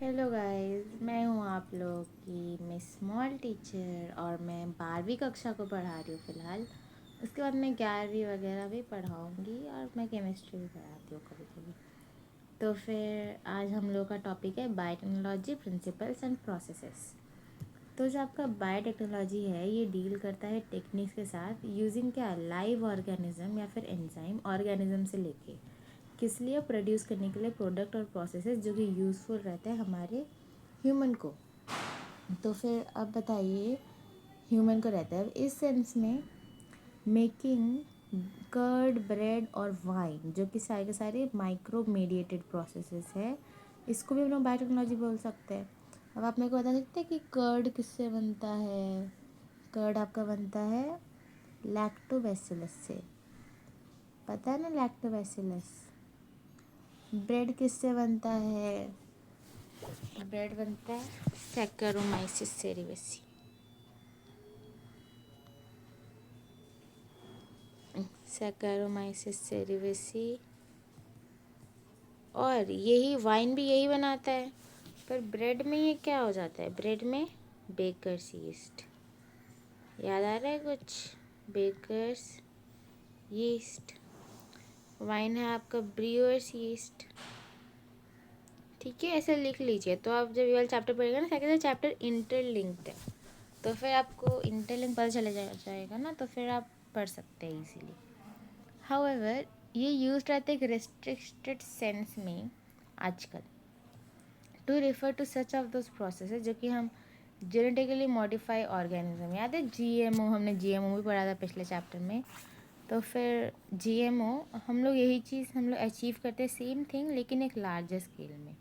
Hello guys, मैं हूँ आप लोग की मिस स्मॉल टीचर और मैं 12वीं कक्षा को पढ़ा रही हूँ फ़िलहाल। उसके बाद मैं 11वीं वगैरह भी पढ़ाऊँगी और मैं केमिस्ट्री भी पढ़ाती हूँ कभी कभी। तो फिर आज हम लोग का टॉपिक है बायोटेक्नोलॉजी प्रिंसिपल्स एंड प्रोसेसेस। तो जो आपका बायोटेक्नोलॉजी है ये डील करता है टेक्निक्स के साथ यूजिंग क्या लाइव ऑर्गेनिज्म या फिर एंजाइम ऑर्गेनिज्म से लेके किस लिए प्रोड्यूस करने के लिए प्रोडक्ट और प्रोसेसेस जो कि यूज़फुल रहते हैं हमारे ह्यूमन को। तो फिर अब बताइए ह्यूमन को रहता है इस सेंस में मेकिंग कर्ड ब्रेड और वाइन जो कि सारे के सारे माइक्रो मेडिएटेड प्रोसेसेस है। इसको भी हम लोग बायोटेक्नोलॉजी बोल सकते हैं। अब आप मेरे को बता सकते हैं कि कर्ड किससे बनता है। कर्ड आपका बनता है लैक्टोबैसिलस से, पता है ना लैक्टोबैसिलस। ब्रेड किससे बनता है। ब्रेड बनता है सैक्चारोमाइसिस सेरेवेसी। सैक्चारोमाइसिस सेरेवेसी। और यही वाइन भी यही बनाता है। पर ब्रेड में ये क्या हो जाता है, ब्रेड में बेकर्स यीस्ट। याद आ रहा है कुछ, बेकर्स यीस्ट। वाइन है आपका ब्रियोर्स यीस्ट। ठीक है, ऐसे लिख लीजिए। तो आप जब ये वाला चैप्टर पढ़ेगा ना, सेकंड चैप्टर इंटरलिंक्ड है, तो फिर आपको इंटरलिंक पता चला जाएगा ना, तो फिर आप पढ़ सकते हैं इजीली। हाउएवर ये यूज रहता है एक रेस्ट्रिक्टेड सेंस में आजकल to refer to such of those processes जो कि हम जेनेटिकली मॉडिफाई ऑर्गेनिज्म। याद है जीएमओ, हमने जीएमओ भी पढ़ा था पिछले चैप्टर में। तो फिर जीएमओ हम लोग यही चीज़ हम लोग अचीव करते हैं, सेम थिंग लेकिन एक लार्जर स्केल में।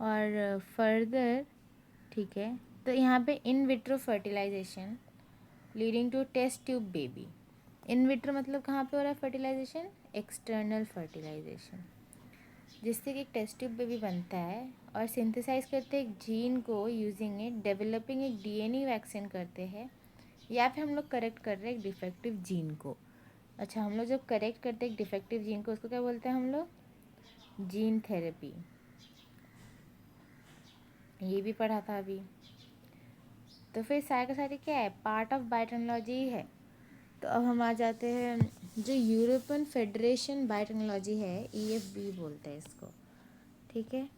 और फर्दर ठीक है, तो यहाँ पे in vitro fertilisation leading to test tube baby. In vitro मतलब कहाँ पे हो रहा है फर्टिलाइजेशन, एक्सटर्नल फर्टिलाइजेशन, जिससे कि एक टेस्ट ट्यूब बेबी बनता है। और सिंथेसाइज करते हैं एक जीन को यूजिंग इट, डेवलपिंग एक डीएनए वैक्सीन करते हैं, या फिर हम लोग करेक्ट कर रहे हैं एक डिफेक्टिव जीन को। अच्छा, हम लोग जब करेक्ट करते हैं एक डिफेक्टिव जीन को उसको क्या बोलते हैं हम लोग, जीन थेरेपी। ये भी पढ़ा था अभी। तो फिर सारे का सारे क्या है, पार्ट ऑफ बायोटेक्नोलॉजी है। तो अब हम आ जाते हैं जो यूरोपियन फेडरेशन बायोटेक्नोलॉजी है, ईएफबी बोलते हैं इसको। ठीक है,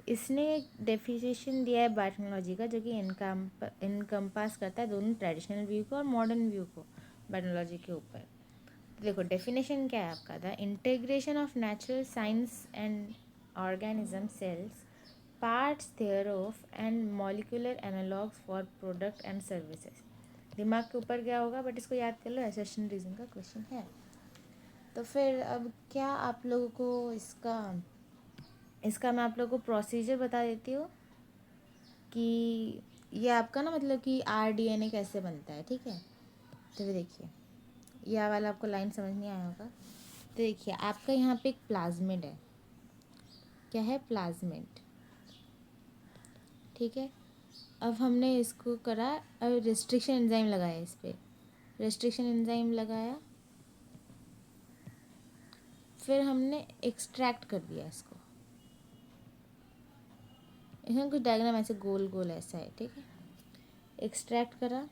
इसने एक डेफिनेशन दिया है बायोटेक्नोलॉजी का जो कि इनकम्पास करता है दोनों ट्रेडिशनल व्यू को और मॉडर्न व्यू को बायोटेक्नोलॉजी के ऊपर। तो देखो डेफिनेशन क्या है आपका, the integration of natural science and organism sales parts thereof and molecular analogues for product and services. दिमाग के ऊपर क्या होगा, बट इसको याद कर लो, एसेशन रीजन का क्वेश्चन है। तो फिर अब क्या आप लोगों को इसका इसका मैं आप लोगों को प्रोसीजर बता देती हूँ कि ये आपका ना मतलब कि आरडीएनए कैसे बनता है। ठीक है, तो फिर देखिए यह वाला आपको लाइन समझ नहीं आया होगा। तो देखिए आपका यहाँ पे एक प्लाज्मिड है। क्या है, प्लाज्मिड। ठीक है, अब हमने इसको करा, अब रिस्ट्रिक्शन एंजाइम लगाया इस पर, रेस्ट्रिक्शन एंजाइम लगाया, फिर हमने एक्सट्रैक्ट कर दिया इसको। इसमें कुछ डायग्राम ऐसे गोल गोल ऐसा है। ठीक है, एक्सट्रैक्ट करा,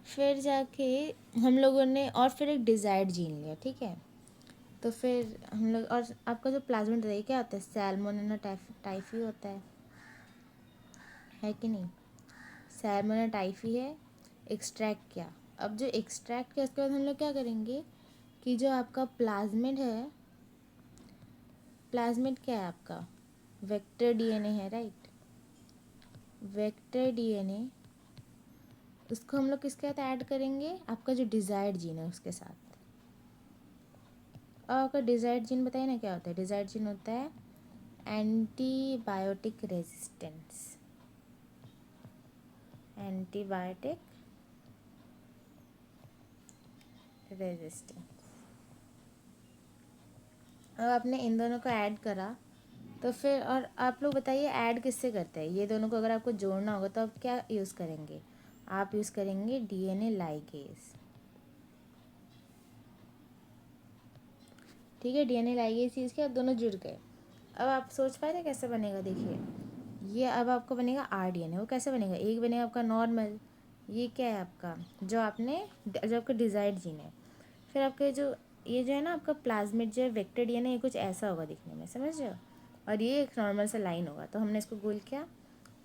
फिर जाके हम लोगों ने और फिर एक डिज़ायर्ड जीन लिया। ठीक है, तो फिर हम लोग और आपका जो प्लाज्मिड है क्या होता है, सैल्मोनेला टाइफी होता है कि नहीं, सैल्मोनेला टाइफी है। एक्सट्रैक्ट किया, अब जो एक्सट्रैक्ट किया उसके बाद हम लोग क्या करेंगे कि जो आपका प्लाज्मिड है, प्लाज्मिड क्या है आपका, वेक्टर डीएनए है, राइट। वेक्टर डीएनए उसको हम लोग किसके साथ ऐड करेंगे, आपका जो डिज़ायर्ड जीन है उसके साथ। और आपका डिज़ायर्ड जीन बताइए ना क्या होता है, डिज़ायर्ड जीन होता है एंटीबायोटिक रेजिस्टेंस। Antibiotic resistance. अब आपने इन दोनों को ऐड करा, तो फिर और आप लोग बताइए ऐड किससे करते हैं, ये दोनों को अगर आपको जोड़ना होगा तो आप क्या यूज़ करेंगे, आप यूज़ करेंगे डीएनए लाइगेज। ठीक है, डीएनए लाइगेज चीज़ के अब दोनों जुड़ गए। अब आप सोच पा रहे हैं कैसे बनेगा? देखिए, ये अब आपका बनेगा RDNA। वो कैसे बनेगा? एक बनेगा आपका नॉर्मल, ये क्या है आपका, जो आपका डिज़ायर्ड जीन है। फिर आपके जो ये जो है ना आपका प्लाज्मिड जो है वेक्टर DNA, ये कुछ ऐसा होगा दिखने में, समझ रहे हो? और ये एक नॉर्मल सा लाइन होगा, तो हमने इसको गोल किया।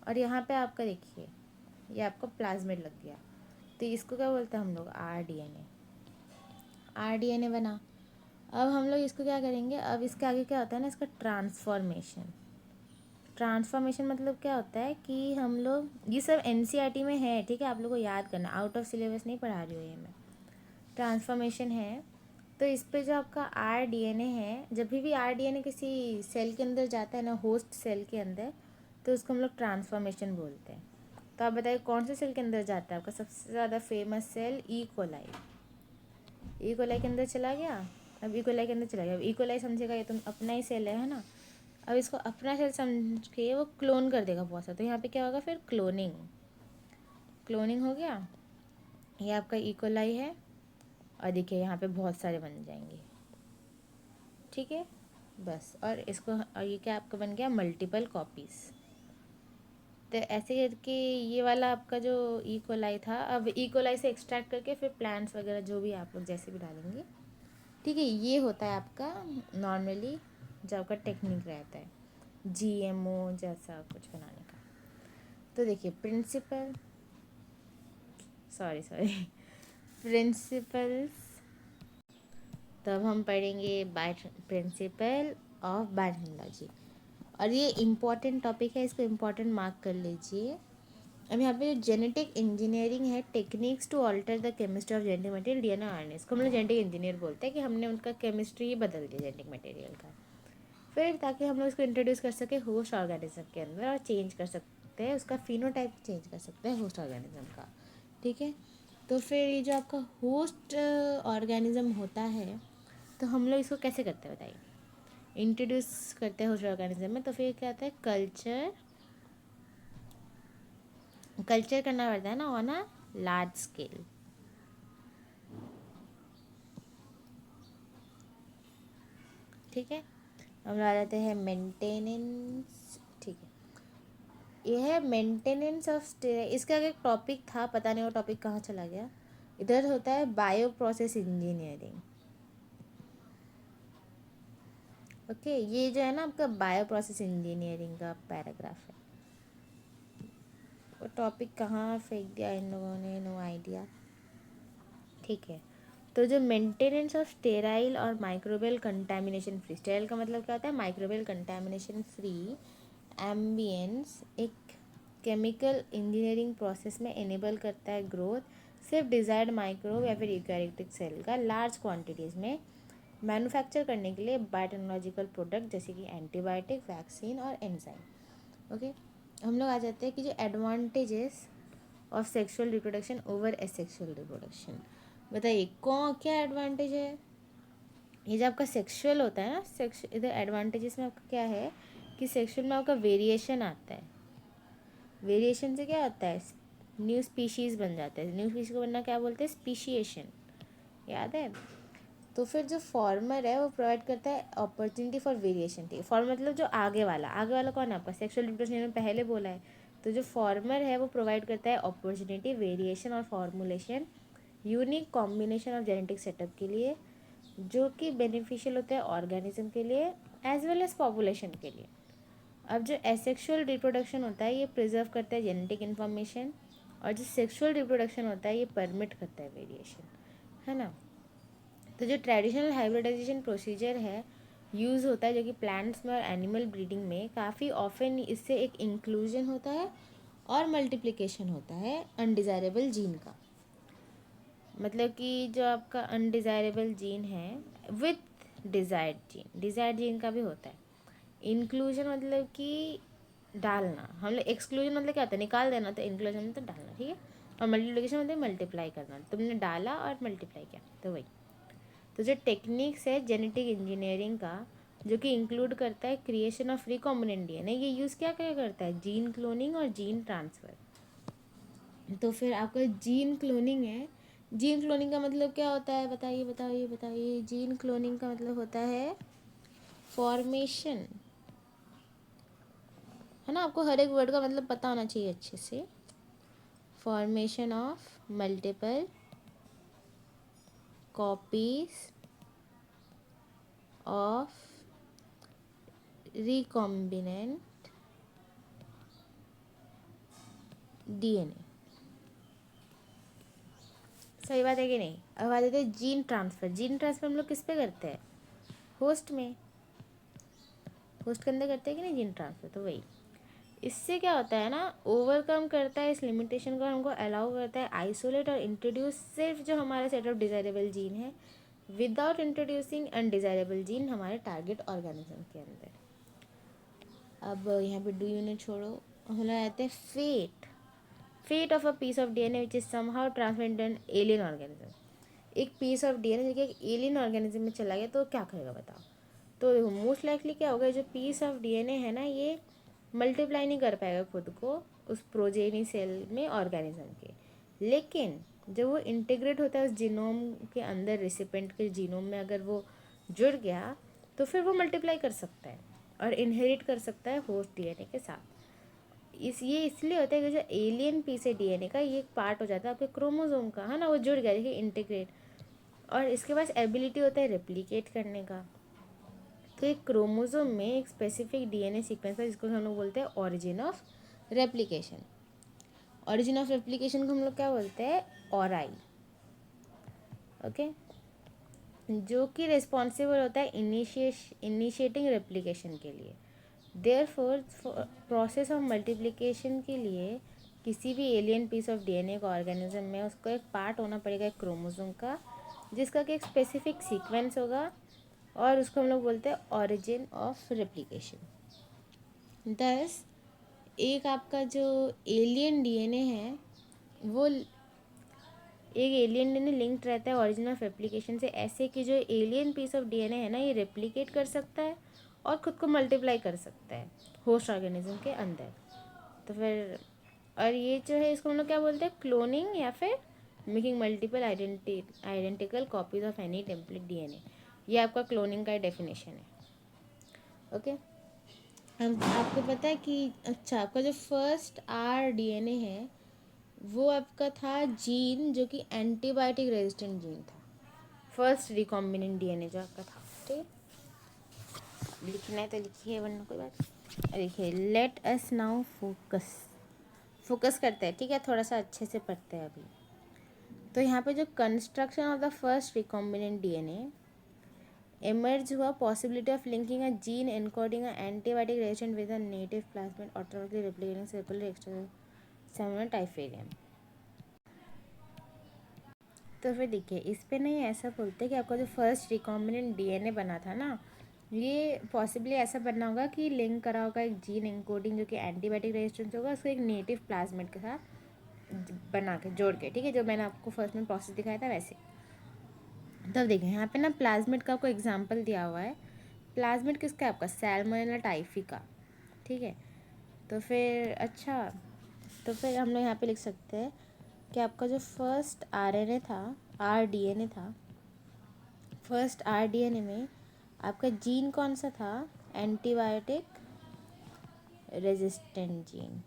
और यहाँ पे आपका देखिए, ये आपका प्लाज्मिड लग गया, तो इसको क्या बोलते हैं हम लोग? RDNA बना। अब हम लोग इसको क्या करेंगे? अब इसके आगे क्या होता है ना, इसका ट्रांसफॉर्मेशन। ट्रांसफॉर्मेशन मतलब क्या होता है कि हम लोग, ये सब NCERT में है, ठीक है, आप लोग को याद करना, आउट ऑफ सिलेबस नहीं पढ़ा रही हूँ ये मैं। ट्रांसफॉर्मेशन है, तो इस पे जो आपका RDNA है, जब भी RDNA किसी सेल के अंदर जाता है ना, होस्ट सेल के अंदर, तो उसको हम लोग ट्रांसफॉर्मेशन बोलते हैं। तो आप बताइए कौन से सेल के अंदर जाता है आपका सबसे ज़्यादा famous cell? E coli. E coli के अंदर चला गया। अब ई कोलाई के अंदर चला गया, अब ई कोलाई समझेगा ये तुम अपना ही सेल है ना। अब इसको अपना सेल समझ के वो क्लोन कर देगा बहुत सा, तो यहाँ पे क्या होगा फिर? क्लोनिंग। क्लोनिंग हो गया, ये आपका ई कोलाई है, और देखिए यहाँ पे बहुत सारे बन जाएंगे, ठीक है, बस। और इसको, और ये क्या आपका बन गया? Multiple copies. तो ऐसे करके ये वाला आपका जो ई कोलाई था, अब ई कोलाई से एक्सट्रैक्ट करके फिर प्लांट्स वगैरह जो भी आप लोग जैसे भी डालेंगे, ठीक है, ये होता है आपका नॉर्मली जो आपका टेक्निक रहता है GMO जैसा कुछ बनाने का। तो देखिए प्रिंसिपल, सॉरी सॉरी प्रिंसिपल्स, तब हम पढ़ेंगे प्रिंसिपल ऑफ बायोटेक्नोलॉजी। और ये इम्पॉर्टेंट टॉपिक है, इसको इम्पॉर्टेंट मार्क कर लीजिए। अब यहाँ पे जो जेनेटिक इंजीनियरिंग है, techniques to alter the chemistry of genetic material DNA RNA, इसको हम लोग जेनेटिक इंजीनियर बोलते हैं कि हमने उनका केमिस्ट्री ही बदल दिया जेनेटिक मटेरियल का। फिर ताकि हम लोग इसको इंट्रोड्यूस कर सके होस्ट ऑर्गेनिज्म के अंदर, और चेंज कर सकते हैं उसका फिनोटाइप, चेंज कर सकते हैं होस्ट ऑर्गेनिज्म का, ठीक है। तो फिर ये जो आपका होस्ट ऑर्गेनिज्म होता है, तो हम लोग इसको कैसे करते हैं बताइए? इंट्रोड्यूस करते हैं होस्ट ऑर्गेनिज्म में, तो फिर क्या आता है? कल्चर, कल्चर करना पड़ता है ना ऑन अ लार्ज स्केल, ठीक है। हम आ जाते हैं मेंटेनेंस, ठीक है, ये है मेंटेनेंस ऑफ, इसका एक टॉपिक था, पता नहीं वो टॉपिक कहाँ चला गया। इधर होता है बायो प्रोसेस इंजीनियरिंग, ओके। ये जो है ना आपका बायो प्रोसेस इंजीनियरिंग का पैराग्राफ है, वो टॉपिक कहाँ फेंक दिया इन लोगों ने, नो आइडिया, ठीक है। तो जो मेंटेनेंस ऑफ स्टेराइल और माइक्रोबियल कंटामिनेशन फ्री, स्टेराइल का मतलब क्या होता है? माइक्रोबियल कंटामिनेशन फ्री एम्बियंस, एक केमिकल इंजीनियरिंग प्रोसेस में इनेबल करता है ग्रोथ सिर्फ डिज़ायर्ड माइक्रोब या फिर यूकैरियोटिक सेल का लार्ज क्वांटिटीज़ में मैन्युफैक्चर करने के लिए बायोटेक्नोलॉजिकल प्रोडक्ट जैसे कि एंटीबायोटिक, वैक्सीन और एंजाइम, ओके। हम लोग आ जाते हैं कि जो advantages of sexual reproduction over asexual reproduction, बताइए कौन क्या एडवांटेज है? ये जो आपका सेक्सुअल होता है ना, सेक्स, इधर एडवांटेजेस में आपका क्या है कि सेक्सुअल में आपका वेरिएशन आता है। वेरिएशन से क्या होता है? न्यू स्पीशीज़ बन जाता है। न्यू स्पीशीज को बनना क्या बोलते हैं? स्पीशिएशन, याद है? तो फिर जो फॉर्मर है वो प्रोवाइड करता है अपॉर्चुनिटी फॉर वेरिएशन, ठीक है। फॉर्मर मतलब जो आगे वाला, आगे वाला कौन है आपका? सेक्सुअल रिप्रोडक्शन में पहले बोला है, तो जो फॉर्मर है वो प्रोवाइड करता है अपॉर्चुनिटी, वेरिएशन और formulation, unique combination of genetic setup के लिए, जो कि बेनिफिशियल होता है ऑर्गेनिज्म के लिए एज वेल एज पॉपुलेशन के लिए। अब जो एसेक्सुअल रिप्रोडक्शन होता है ये प्रिजर्व करता है जेनेटिक इन्फॉर्मेशन, और जो सेक्सुअल रिप्रोडक्शन होता है ये परमिट करता है वेरिएशन, है ना। तो जो ट्रेडिशनल हाइब्रिडाइजेशन प्रोसीजर है यूज़ होता है, जो कि प्लांट्स में और एनिमल ब्रीडिंग में काफ़ी ऑफन, इससे एक इंक्लूजन होता है और मल्टीप्लिकेशन होता है अनडिज़ायरेबल जीन का। मतलब कि जो आपका अनडिज़ायरेबल जीन है with desired gene, desired gene का भी होता है। इंक्लूजन मतलब कि डालना, हम लोग एक्सक्लूजन मतलब क्या होता है? निकाल देना, तो इंक्लूजन मतलब डालना, ठीक है। और मल्टीप्लिकेशन मतलब मल्टीप्लाई करना, तुमने डाला और मल्टीप्लाई किया, तो वही। तो जो टेक्निक्स है जेनेटिक इंजीनियरिंग का, जो कि इंक्लूड करता है क्रिएशन ऑफ रिकॉम्बिनेंट DNA, ये यूज़ क्या क्या करता है? जीन क्लोनिंग और जीन ट्रांसफ़र। तो फिर आपका जीन क्लोनिंग है, जीन क्लोनिंग का मतलब क्या होता है? बताइए बताइए बताइए। जीन क्लोनिंग का मतलब होता है फॉर्मेशन ना, आपको हर एक वर्ड का मतलब पता होना चाहिए अच्छे से। Formation of multiple copies of recombinant DNA. सही बात है कि नहीं? अब आ जाते हैं जीन ट्रांसफ़र। जीन ट्रांसफ़र हम लोग किस पे करते हैं? होस्ट में, होस्ट के अंदर करते हैं कि नहीं जीन ट्रांसफ़र? तो वही, इससे क्या होता है ना, ओवरकम करता है इस लिमिटेशन को, हमको अलाउ करता है आइसोलेट और इंट्रोड्यूस सिर्फ जो हमारे सेट ऑफ डिज़ायरेबल जीन है विदाउट इंट्रोड्यूसिंग अनडिज़ायरेबल जीन हमारे टारगेट ऑर्गेनिज्म के अंदर। अब यहाँ पे डू यूनिट छोड़ो, हम लोग आते हैं fate of a piece of DNA which is somehow transmitted an alien organism. एक पीस ऑफ डीएनए जो एक एलियन ऑर्गेनिज्म में चला गया तो क्या करेगा बताओ? तो देखो मोस्ट लाइकली क्या होगा, जो पीस ऑफ डीएनए है ना, ये मल्टीप्लाई नहीं कर पाएगा खुद को उस प्रोजेनी सेल में ऑर्गेनिज्म के, लेकिन जब वो इंटीग्रेट होता है उस जीनोम के अंदर, रेसिपेंट के जीनोम में अगर वो जुड़ गया तो फिर वो मल्टीप्लाई कर सकता है और इनहेरिट कर सकता है होस्ट डीएनए के साथ। ये इसलिए होता है कि जो एलियन पीस है डीएनए का, ये एक पार्ट हो जाता है आपके क्रोमोसोम का, है ना, वो जुड़ गया, देखिए इंटीग्रेट, और इसके पास एबिलिटी होता है रेप्लिकेट करने का। तो एक क्रोमोसोम में एक स्पेसिफिक डीएनए सीक्वेंस है जिसको हम लोग बोलते हैं origin of replication. Origin of replication को हम लोग क्या बोलते हैं? ऑरआई। ओके, जो कि रिस्पॉन्सिबल होता है इनिशिएटिंग रेप्लिकेशन के लिए। देयरफॉर प्रोसेस ऑफ मल्टीप्लिकेशन के लिए किसी भी एलियन पीस ऑफ डीएनए का ऑर्गेनिज्म में उसको एक पार्ट होना पड़ेगा एक क्रोमोसोम का, जिसका कि एक स्पेसिफिक सीक्वेंस होगा, और उसको हम लोग बोलते हैं ऑरिजिन ऑफ रेप्लिकेशन। दस एक आपका जो एलियन डीएनए है वो एक एलियन डीएनए लिंक्ड रहता है ओरिजिन ऑफ रेप्लिकेशन से, ऐसे कि जो एलियन पीस ऑफ डीएनए है ना, ये रेप्लिकेट कर सकता है और ख़ुद को मल्टीप्लाई कर सकता है होस्ट ऑर्गेनिज्म के अंदर। तो फिर, और ये जो है इसको हम लोग क्या बोलते हैं? क्लोनिंग, या फिर making multiple identical copies of any template DNA. ये आपका क्लोनिंग का डेफिनेशन है। ओके, अब आपको पता है कि अच्छा, आपका जो फर्स्ट आर डीएनए है वो आपका था जीन जो कि एंटीबायोटिक रेजिस्टेंट जीन था, फर्स्ट रिकॉम्बिनेंट डीएनए जो आपका था। ठीक, लिखना है तो लिखिए, वरना कोई बात। देखिए, लेट अस नाउ फोकस करते हैं, ठीक है, थोड़ा सा अच्छे से पढ़ते हैं अभी। तो यहाँ पे जो construction of the first recombinant DNA emerge हुआ possibility of linking a gene encoding a antibiotic reaction with a native plasmid automatically replicating circular extracellular typharium। तो फिर देखिए, इस पे नहीं ऐसा बोलते कि आपका जो फर्स्ट रिकॉम्बिनेंट डीएनए बना था ना, ये पॉसिबली ऐसा बनना होगा कि लिंक करा होगा एक जीन एनकोडिंग जो कि एंटीबायोटिक रेजिस्टेंस होगा, उसको एक नेटिव प्लाज्मिड के साथ बना के जोड़ के, ठीक है, जो मैंने आपको फर्स्ट में प्रोसेस दिखाया था वैसे। तब देखिए यहाँ पे ना प्लाज्मिड का आपको एग्जांपल दिया हुआ है। प्लाज्मिड किसका है? आपका सैल्मोनेला टाइफिका, ठीक है। तो फिर अच्छा, तो फिर हम लोग यहाँ पे लिख सकते हैं कि आपका जो फर्स्ट आरएनए था, आरडीएनए था, फर्स्ट आरडीएनए में आपका जीन कौन सा था? Antibiotic resistant gene.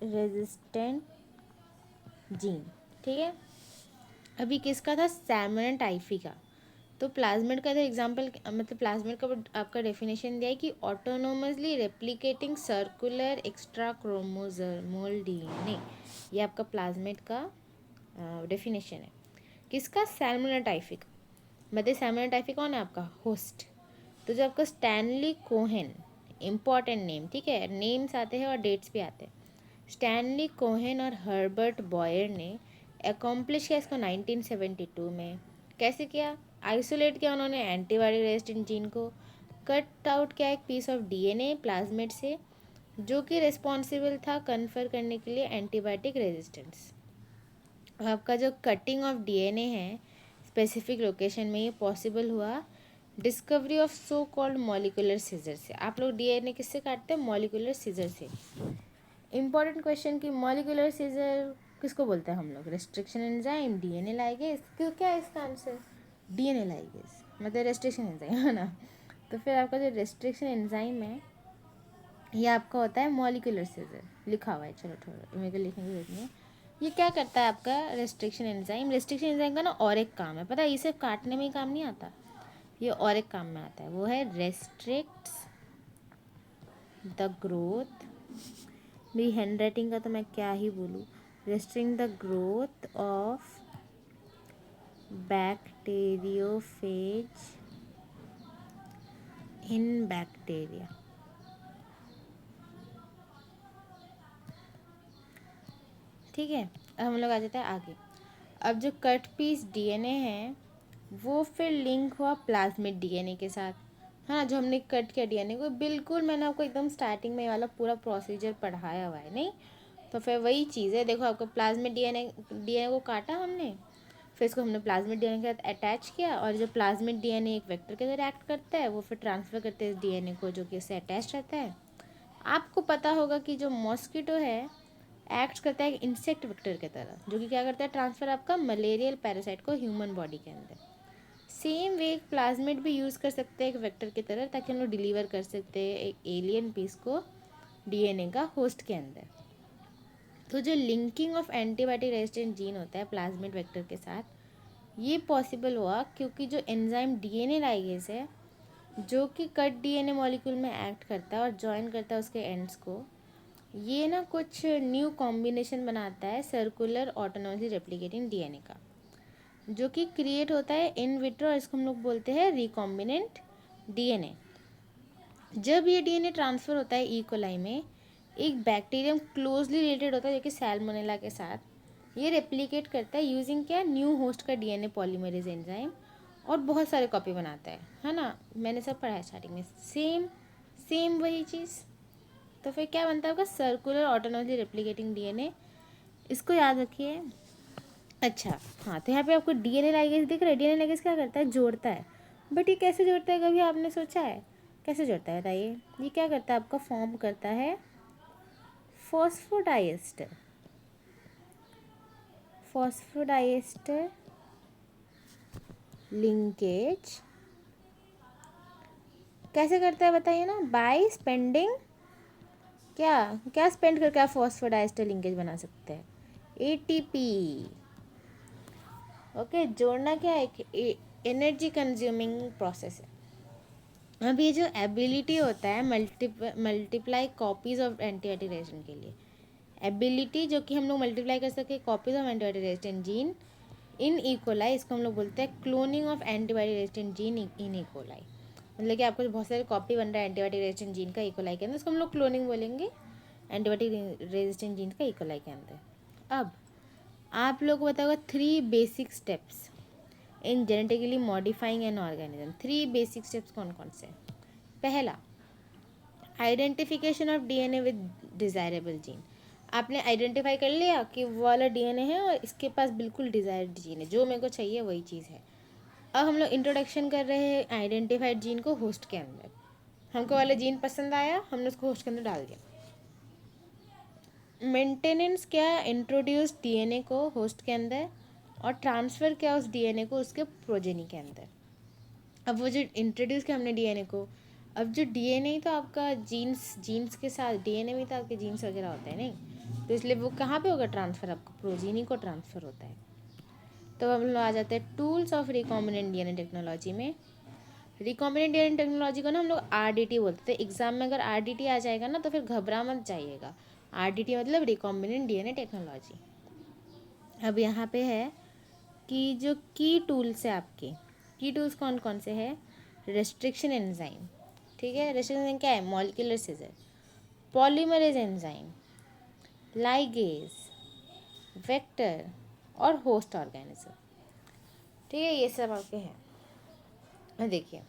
Resistant gene, ठीक है। अभी किसका था? सैल्मोनेला टाइफिका। तो प्लाज्मिड का एग्जाम्पल, मतलब प्लाज्मिड का आपका डेफिनेशन दिया है कि autonomously replicating circular extra chromosomal DNA. ये आपका प्लाज्मिड का डेफिनेशन है। किसका? सैल्मोनेला टाइफिका। मतलब सैल्मोनेला टाइफिका कौन है? आपका होस्ट। तो जो आपका स्टैनली कोहेन, इम्पॉर्टेंट नेम, ठीक है, नेम्स आते हैं और डेट्स भी आते हैं। स्टैनली कोहेन और हर्बर्ट बॉयर ने एकम्प्लिश किया इसको 1972 में। कैसे किया? आइसोलेट किया उन्होंने एंटीबायोटिक रेजिस्टेंट जीन को, कट आउट किया एक पीस ऑफ डीएनए प्लाज्मिड से जो कि रिस्पॉन्सिबल था कन्फर करने के लिए एंटीबायोटिक रेजिस्टेंस। आपका जो कटिंग ऑफ डीएनए है स्पेसिफिक लोकेशन में, ये पॉसिबल हुआ discovery of so called molecular scissor से। आप लोग डीएनए किससे काटते हैं? मॉलिकुलर सीजर से। इम्पॉर्टेंट क्वेश्चन कि मॉलिकुलर सीजर किसको बोलते हैं हम लोग? रिस्ट्रिक्शन एंजाइम, डीएनए लाइगेज, क्या है इसका आंसर? डीएनए लाइगेज मतलब रेस्ट्रिक्शन एंजाइम है ना। तो फिर आपका जो रेस्ट्रिक्शन एंजाइम है ये आपका होता है मॉलिक्यूलर सीजर, लिखा हुआ है, चलो थोड़ा मेरे को लिखने की जरूरत नहीं है। ये क्या करता है आपका रेस्ट्रिक्शन एंजाइम का ना और एक काम है, पता है, ये सिर्फ काटने में ही काम नहीं आता, ये और एक काम में आता है, वो है रेस्ट्रिक्ट्स द ग्रोथ, मेरी हैंड राइटिंग का तो मैं क्या ही बोलूँ, restrict the growth of bacteriophage in bacteria. ठीक है, अब हम लोग आ जाते हैं आगे। अब जो कट पीस डीएनए है वो फिर लिंक हुआ प्लाज्मिड डीएनए के साथ, हाँ, जो हमने कट किया डीएनए को, बिल्कुल मैंने आपको एकदम स्टार्टिंग में वाला पूरा प्रोसीजर पढ़ाया हुआ है, नहीं? तो फिर वही चीज़ है, देखो आपको प्लाज्मिड डीएनए को काटा हमने, फिर इसको हमने प्लाज्मिड डीएनए के साथ अटैच किया, और जो प्लाज्मिड डीएनए एक वेक्टर के तरह एक्ट करता है वो फिर ट्रांसफ़र करते हैं इस डीएनए को जो कि इससे अटैच रहता है। आपको पता होगा कि जो मॉस्किटो है एक्ट करता है एक इंसेक्ट वेक्टर की तरह, जो कि क्या करता है, ट्रांसफ़र आपका मलेरियल पैरासाइट को ह्यूमन बॉडी के अंदर। सेम वे एक प्लाज्मिड भी यूज़ कर सकते हैं एक वेक्टर की तरह, ताकि हम लोग डिलीवर कर सकते हैं एक एलियन पीस को डीएनए का होस्ट के अंदर। तो जो linking of antibiotic resistant gene होता है प्लाज्मिड वेक्टर के साथ, ये पॉसिबल हुआ क्योंकि जो एंजाइम डीएनए लाइगेज है जो कि कट डीएनए मॉलिक्यूल में एक्ट करता है और जॉइन करता है उसके एंड्स को, ये ना कुछ न्यू कॉम्बिनेशन बनाता है सर्कुलर ऑटोनॉमसली रेप्लिकेटिंग डीएनए का, जो कि क्रिएट होता है इन विट्रो, और इसको हम लोग बोलते हैं रिकॉम्बिनेंट डीएनए। जब ये डीएनए ट्रांसफ़र होता है ई कोलाई में, एक बैक्टीरियम क्लोजली रिलेटेड होता है जो कि सैल्मोनेला के साथ, ये रेप्लिकेट करता है यूजिंग क्या, न्यू होस्ट का डीएनए पॉलीमरेज एंजाइम, और बहुत सारे कॉपी बनाता है ना, मैंने सब पढ़ा है स्टार्टिंग में, सेम सेम वही चीज़। तो फिर क्या बनता है आपका सर्कुलर ऑटोनॉमसली रेप्लिकेटिंग डीएनए, इसको याद रखिए। अच्छा, हाँ, तो यहाँ पे आपको डीएनए लाइगेज दिख रहा है, डीएनए लाइगेज क्या करता है, जोड़ता है, बट ये कैसे जोड़ता है, कभी आपने सोचा है कैसे जोड़ता है, बताइए। ये क्या करता है, आपका फॉर्म करता है फॉस्फोडाइएस्टर, फॉस्फोडाइएस्टर लिंकेज कैसे करता है बताइए ना, बाय स्पेंडिंग, क्या क्या स्पेंड करके आप फॉस्फोडाइएस्टर लिंकेज बना सकते हैं, एटीपी। ओके, जोड़ना क्या है, एनर्जी कंज्यूमिंग प्रोसेस है। अब ये जो एबिलिटी होता है multiply copies of antibiotic resistant के लिए, एबिलिटी जो कि हम लोग मल्टीप्लाई कर सके copies of antibiotic resistant gene in E coli, इसको हम लोग बोलते हैं cloning of antibiotic resistant gene in E coli. मतलब कि आपको बहुत सारे कॉपी बन रहा है एंटीबायोटिक रेजिस्टेंट जीन का इकोलाई के अंदर, इसको हम लोग क्लोनिंग बोलेंगे एंटीबायोटिक रेजिस्टेंट जीन का इकोलाई के अंदर। अब आप लोग को बताओगे 3 basic steps in genetically modifying an organism. 3 basic steps कौन कौन से हैं? पहला, identification of DNA with desirable gene. आपने आइडेंटिफाई कर लिया कि वो वाला डीएनए है और इसके पास बिल्कुल डिज़ायर्ड जीन है, जो मेरे को चाहिए वही चीज़ है। अब हम लोग इंट्रोडक्शन कर रहे हैं आइडेंटिफाइड जीन को होस्ट के अंदर, हमको वाला जीन पसंद आया, हमने उसको होस्ट के अंदर डाल दिया। मेंटेनेंस क्या, इंट्रोड्यूस डीएनए को होस्ट के अंदर और ट्रांसफ़र किया उस डीएनए को उसके प्रोजेनी के अंदर। अब वो जो इंट्रोड्यूस किया हमने डीएनए को, अब जो डीएनए तो आपका जीन्स के साथ डीएनए में तो आपके जीन्स वगैरह होते हैं, नहीं? तो इसलिए वो कहाँ पे होगा ट्रांसफ़र, आपका प्रोजेनी को ट्रांसफ़र होता है। तो हम लोग आ जाते हैं tools of recombinant DNA technology में। रिकॉम्बिनेंट डीएनए टेक्नोलॉजी को ना हम लोग आरडीटी बोलते थे। एग्जाम में अगर आरडीटी आ जाएगा ना तो फिर घबरा मत जाइएगा, आरडीटी मतलब रिकॉम्बिनेंट डीएनए टेक्नोलॉजी। अब यहाँ पे है कि जो की टूल्स है आपके, की टूल्स कौन कौन से हैं, रेस्ट्रिक्शन एंजाइम, ठीक है, रेस्ट्रिक्शन एंजाइम क्या है, molecular scissor, polymerase enzyme, ligase, vector और होस्ट ऑर्गेनिज्म। ठीक है, ये सब आपके हैं। देखिए,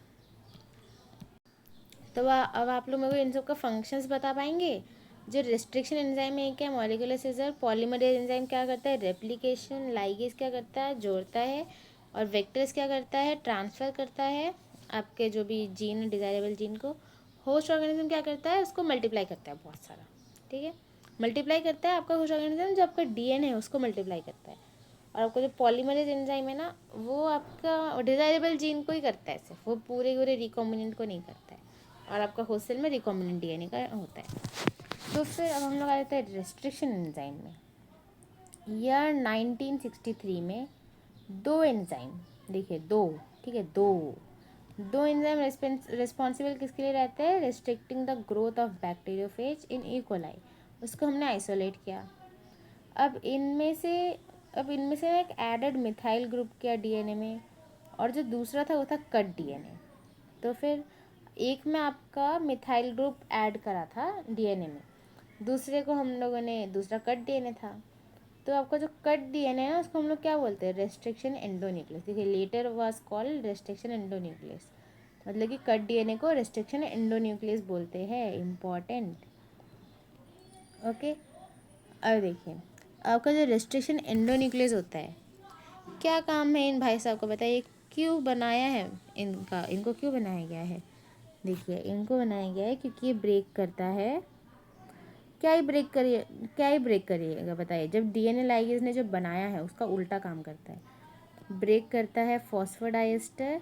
तो अब आप लोग मेरे को इन सब का फंक्शंस बता पाएंगे। जो रेस्ट्रिक्शन एंजाइम है क्या, मॉलिक्यूलर सीजर, पॉलीमरेज एंजाइम क्या करता है, रेप्लिकेशन, लाइगेज क्या करता है, जोड़ता है, और वेक्टर्स क्या करता है, ट्रांसफ़र करता है आपके जो भी जीन डिज़ायरेबल जीन को। होस्ट ऑर्गेनिज्म क्या करता है, उसको मल्टीप्लाई करता है बहुत सारा, ठीक है, मल्टीप्लाई करता है आपका होस्ट ऑर्गेनिज्म, जो आपका डीएनए है उसको मल्टीप्लाई करता है। और आपका जो पॉलीमरेज एंजाइम है ना, वो आपका डिजायरेबल जीन को ही करता है सिर्फ, वो पूरे पूरे रिकॉम्बिनेंट को नहीं करता है, और आपका होस्ट सेल में रिकॉम्बिनेंट डीएनए का होता है। तो फिर अब हम लोग आ जाते हैं रेस्ट्रिक्शन एंजाइम में। ईयर 1963 में दो एंजाइम, देखिए दो, ठीक है, दो एंजाइम रिस्पॉन्सिबल किसके लिए रहते हैं, restricting the growth of bacteriophage in E coli. उसको हमने आइसोलेट किया। अब इनमें से एक एडेड मिथाइल ग्रुप किया डीएनए में, और जो दूसरा था वो था कट डीएनए। तो फिर एक में आपका मिथाइल ग्रुप ऐड करा था डीएनए में, दूसरे को हम लोगों ने दूसरा कट डीएनए था। तो आपका जो कट डीएनए है ना, उसको हम लोग क्या बोलते हैं, रेस्ट्रिक्शन एंडोन्यूक्लियस। देखिए later was called restriction endonuclease, मतलब कि कट डीएनए को रेस्ट्रिक्शन एंडोन्यूक्लियस बोलते हैं। Important, okay. अब देखिए आपका जो रेस्ट्रिक्शन एंडोन्यूक्लियस होता है, क्या काम है इन भाई साहब को बताइए, क्यों बनाया है इनको क्यों बनाया गया है। देखिए इनको बनाया गया है क्योंकि ये ब्रेक करता है, क्या ही ब्रेक करिएगा बताइए, जब डीएनए लाइगेज ने जो बनाया है उसका उल्टा काम करता है। ब्रेक करता है phosphodiester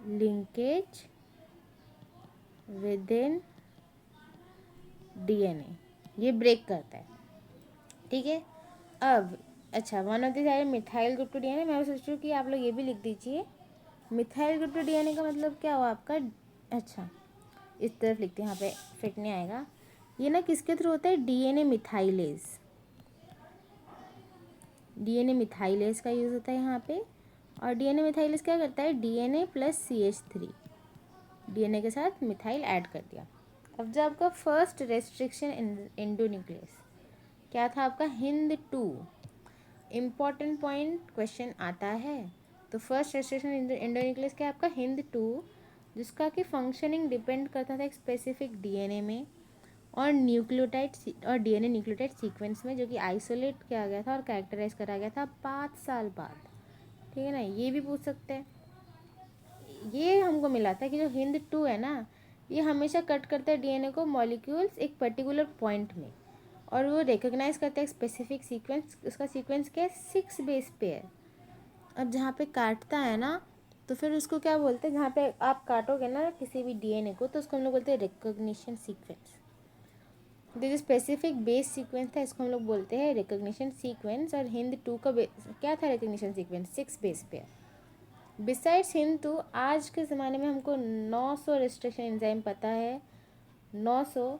linkage with in DNA, ये ब्रेक करता है, ठीक है। अब अच्छा, वन ऑफ द सारे मिथाइल ग्रुप टू डीएनए, मैं सोच रही हूँ कि आप लोग ये भी लिख दीजिए, मिथाइल ग्रुप टू डीएनए का मतलब क्या हुआ आपका। अच्छा इस तरफ लिखते हैं, यहाँ पे फिट नहीं आएगा। ये ना किसके थ्रू होता है, डीएनए मिथाइलेज, डीएनए मिथाइलेज का यूज़ होता है यहाँ पे। और डीएनए मिथाइलेज क्या करता है, डीएनए प्लस CH3, डीएनए के साथ मिथाइल ऐड कर दिया। अब जो आपका फर्स्ट रेस्ट्रिक्शन एंडोन्यूक्लियस क्या था आपका, हिंद 2। इम्पॉर्टेंट पॉइंट क्वेश्चन आता है। तो फर्स्ट रेस्ट्रिक्शन एंडोन्यूक्लियस क्या है आपका, हिंद 2, जिसका कि फंक्शनिंग डिपेंड करता था एक स्पेसिफिक डीएनए में और न्यूक्लियोटाइड और डीएनए न्यूक्लियोटाइड सीक्वेंस में, जो कि आइसोलेट किया गया था और कैरेक्टराइज करा गया था 5 साल बाद, ठीक है ना। ये भी पूछ सकते हैं। ये हमको मिला था कि जो हिंद 2 है ना, ये हमेशा कट करता है डीएनए को मॉलिक्यूल्स एक पर्टिकुलर पॉइंट में, और वो रिकॉग्नाइज करता है एक स्पेसिफिक सीक्वेंस। उसका सीक्वेंस क्या है, 6 बेस पेयर। अब जहाँ पे काटता है ना, तो फिर उसको क्या बोलते हैं, जहाँ पे आप काटोगे ना किसी भी डीएनए को, तो उसको हम लोग बोलते हैं रिकॉग्निशन सीक्वेंस। तो जो स्पेसिफिक बेस सीक्वेंस था, इसको हम लोग बोलते हैं रिकॉग्निशन सीक्वेंस। और हिंद 2 का क्या था recognition sequence, 6 base pair. Besides Hind 2 आज के ज़माने में हमको 900 रेस्ट्रिक्शन एंजाइम पता है, 900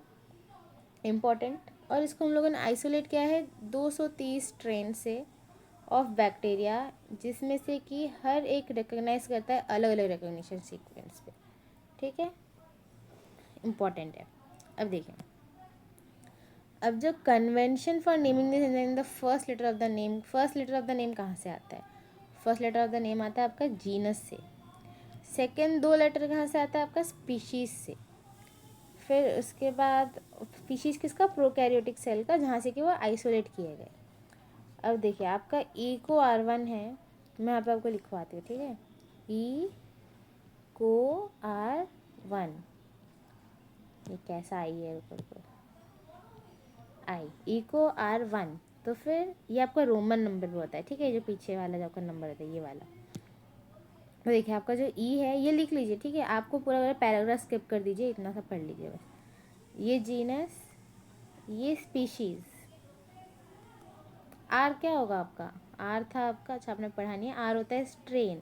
इम्पॉर्टेंट। और इसको हम लोगों ने आइसोलेट किया है 230 स्ट्रेन से ऑफ बैक्टीरिया, जिसमें से कि हर एक रिकॉग्नाइज करता है अलग अलग रिकॉग्निशन सीक्वेंस पे, ठीक है, इम्पॉर्टेंट है। अब देखें, अब जो convention for naming this enzyme, the first letter of the name, first letter of the name कहाँ से आता है, first letter of the name आता है आपका जीनस से। सेकेंड 2 लेटर कहाँ से आता है आपका, स्पीशीज़ से। फिर उसके बाद स्पीशीज़ किसका, प्रोकैरियोटिक सेल का, जहाँ से कि वो आइसोलेट किए गए। अब देखिए आपका ई को R1 है, मैं यहाँ पे आपको लिखवाती हूँ, ठीक है। ई को R1, ये कैसा आई है, रुको आई, ई को R1। तो फिर ये आपका रोमन नंबर भी होता है, ठीक है, जो पीछे वाला जो आपका नंबर होता है ये वाला। तो देखिए आपका जो ई है ये लिख लीजिए, ठीक है, आपको पूरा पैराग्राफ स्किप कर दीजिए, इतना सा पढ़ लीजिए बस। ये जीनस, ये स्पीशीज़। आर क्या होगा आपका, आर था आपका, अच्छा आपने पढ़ा नहीं है, आर होता है स्ट्रेन।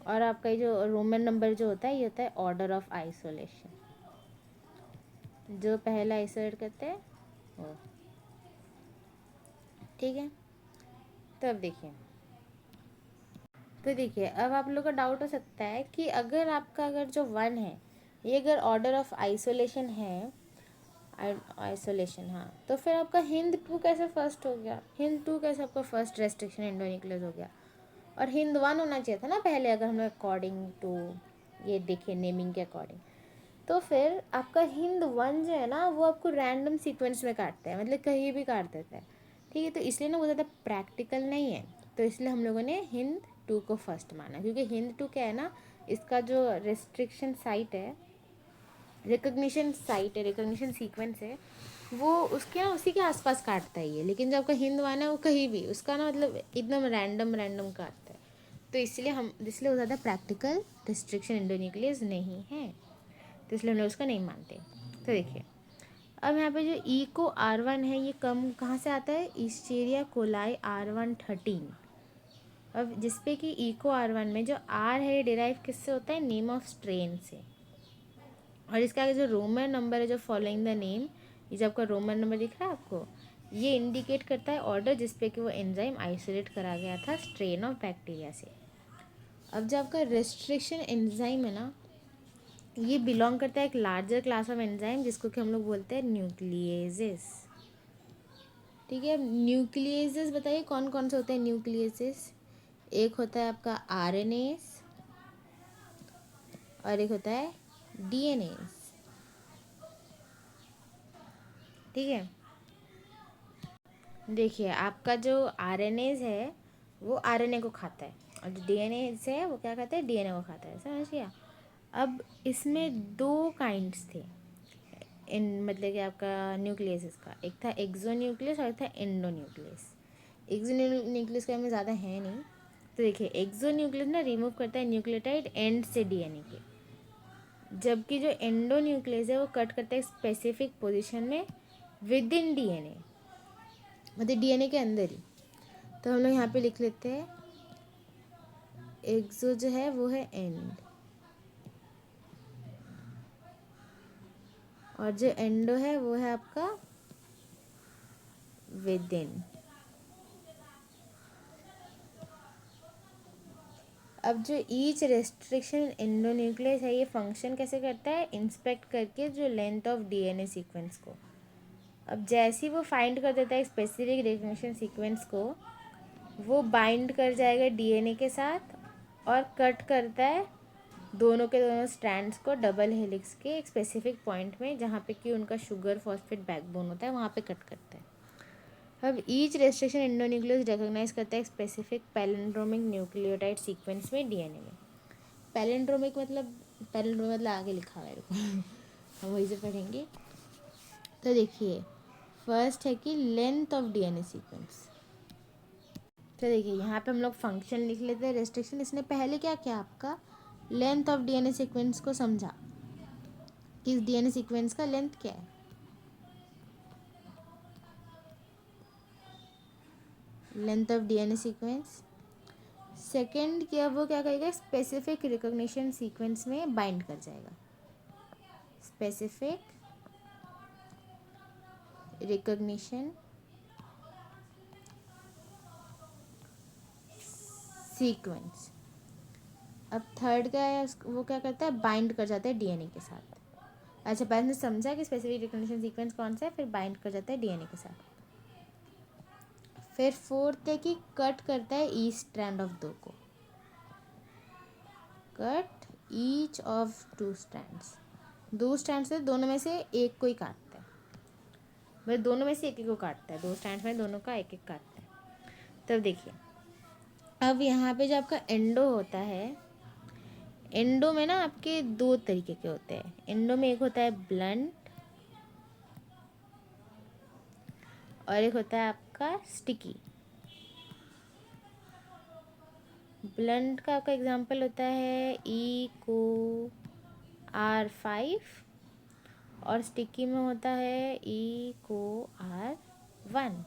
और आपका ये जो रोमन नंबर जो होता है ये होता है ऑर्डर ऑफ आइसोलेशन, जो पहला आइसोलेट करते हैं वो, ठीक है। तो अब देखिए, तो देखिए अब आप लोग का डाउट हो सकता है कि अगर जो 1 है ये अगर ऑर्डर ऑफ आइसोलेशन है, आइसोलेशन, हाँ, तो फिर आपका हिंद 2 कैसे फर्स्ट हो गया, हिंद 2 कैसे आपका फर्स्ट रेस्ट्रिक्शन एंडोन्यूक्लियस हो गया, और हिंद 1 होना चाहिए था ना पहले, अगर हम अकॉर्डिंग टू ये देखिए नेमिंग के अकॉर्डिंग। तो फिर आपका हिंद 1 जो है ना, वो आपको रैंडम सीक्वेंस में काटता है, मतलब कहीं भी काट देता है, ठीक है। तो इसलिए ना वो ज़्यादा प्रैक्टिकल नहीं है, तो इसलिए हम लोगों ने हिंद 2 को फर्स्ट माना, क्योंकि हिंद 2 क्या है ना, इसका जो रेस्ट्रिक्शन साइट है रिकॉग्निशन साइट है, रिकॉग्निशन सीक्वेंस है, वो उसके ना उसी के आसपास काटता है ये। लेकिन जो आपका हिंदवान है वो कहीं भी उसका ना मतलब एकदम रैंडम रैंडम काटता है। तो इसलिए वो ज़्यादा प्रैक्टिकल रिस्ट्रिक्शन एंडोन्यूक्लियस नहीं है, तो इसलिए हम लोग उसको नहीं मानते। तो देखिए अब यहाँ पे जो इको R1 है ये कम कहाँ से आता है, ईस्चेरिया कोलाई R113। अब जिसपे कि इको R1 में जो R है डिराइव किससे होता है, नेम ऑफ स्ट्रेन से। और इसका आगे जो रोमन नंबर है जो फॉलोइंग द नेम, ये जो आपका रोमन नंबर दिख रहा है आपको, ये इंडिकेट करता है ऑर्डर जिसपे कि वो एंजाइम आइसोलेट करा गया था स्ट्रेन ऑफ बैक्टीरिया से। अब जो आपका रेस्ट्रिक्शन एंजाइम है ना, ये बिलोंग करता है एक लार्जर क्लास ऑफ एंजाइम जिसको कि हम लोग बोलते हैं न्यूक्लियेजेस। ठीक है, अब न्यूक्लियेजेस बताइए कौन कौन से होते हैं न्यूक्लियेजेस। एक होता है आपका आरएनएस और एक होता है डीएनएस। ठीक है, देखिए आपका जो आरएनएस है वो आरएनए को खाता है और जो डीएनए है वो क्या खाता है, डीएनए को खाता है। समझ गया। अब इसमें दो काइंड्स थे इन मतलब कि आपका न्यूक्लियस का, एक था एक्सो न्यूक्लियस और एक था एंडो न्यूक्लियस। एक्सो न्यूक्लियस का हमें ज़्यादा है नहीं। तो देखिए एक्सो न्यूक्लियस ना रिमूव करता है न्यूक्लियोटाइड एंड से डीएनए के, जबकि जो एंडो न्यूक्लियस है वो कट करता है स्पेसिफिक पोजीशन में विद इन डीएनए, मतलब डीएनए के अंदर ही। तो हम लोग यहाँ पे लिख लेते हैं एक्सो जो है वो है एंड और जो एंडो है वो है आपका विद इन। अब जो ईच रेस्ट्रिक्शन एंडोन्यूक्लियस है ये फंक्शन कैसे करता है, इंस्पेक्ट करके जो लेंथ ऑफ डीएनए सीक्वेंस को। अब जैसे ही वो फाइंड कर देता है स्पेसिफिक रिकग्निशन सीक्वेंस को, वो बाइंड कर जाएगा डीएनए के साथ और कट करता है दोनों के दोनों स्ट्रैंड्स को डबल हेलिक्स के एक स्पेसिफिक पॉइंट में जहाँ पे कि उनका शुगर फॉस्फेट बैकबोन होता है वहाँ पे कट करता है। अब ईच रेस्ट्रिक्शन एंडोन्यूक्लियस रिकॉग्नाइज करता है स्पेसिफिक पैलिंड्रोमिक न्यूक्लियोटाइड सीक्वेंस में डीएनए में। पैलिंड्रोमिक मतलब आगे लिखा हुआ है देखो हम वही से पढ़ेंगे। तो देखिए फर्स्ट है कि लेंथ ऑफ डीएनए सीक्वेंस। तो देखिए यहाँ पे हम लोग फंक्शन लिख लेते हैं रेस्ट्रिक्शन। इसने पहले क्या किया, आपका लेंथ ऑफ डीएनए सीक्वेंस को समझा कि इस डीएनए सीक्वेंस का लेंथ क्या है। Length of DNA sequence. Second किया वो क्या करेगा, स्पेसिफिक रिकॉग्निशन सीक्वेंस में बाइंड कर जाएगा। Specific recognition sequence. अब थर्ड क्या है, वो क्या करता है, बाइंड कर जाता है डीएनए के साथ। अच्छा पहले ने समझा कि स्पेसिफिक रिकॉग्निशन सीक्वेंस कौन सा है, फिर बाइंड कर जाता है डीएनए के साथ। फिर फोर्थ है कि कट करता है ईच स्ट्रैंड ऑफ दो को, cut each of two strands. दो स्ट्रैंड से दोनों में से एक को ही काटता है, भाई दोनों में से एक एक को काटता है, दो स्ट्रैंड में दोनों का एक एक काटता है। तब देखिए अब यहाँ पे जो आपका एंडो होता है, एंडो में ना आपके दो तरीके के होते हैं। एंडो में एक होता है ब्लंट और एक होता है आपका स्टिकी। ब्लंट का आपका एग्जांपल होता है इको R5 और स्टिकी में होता है इको R1।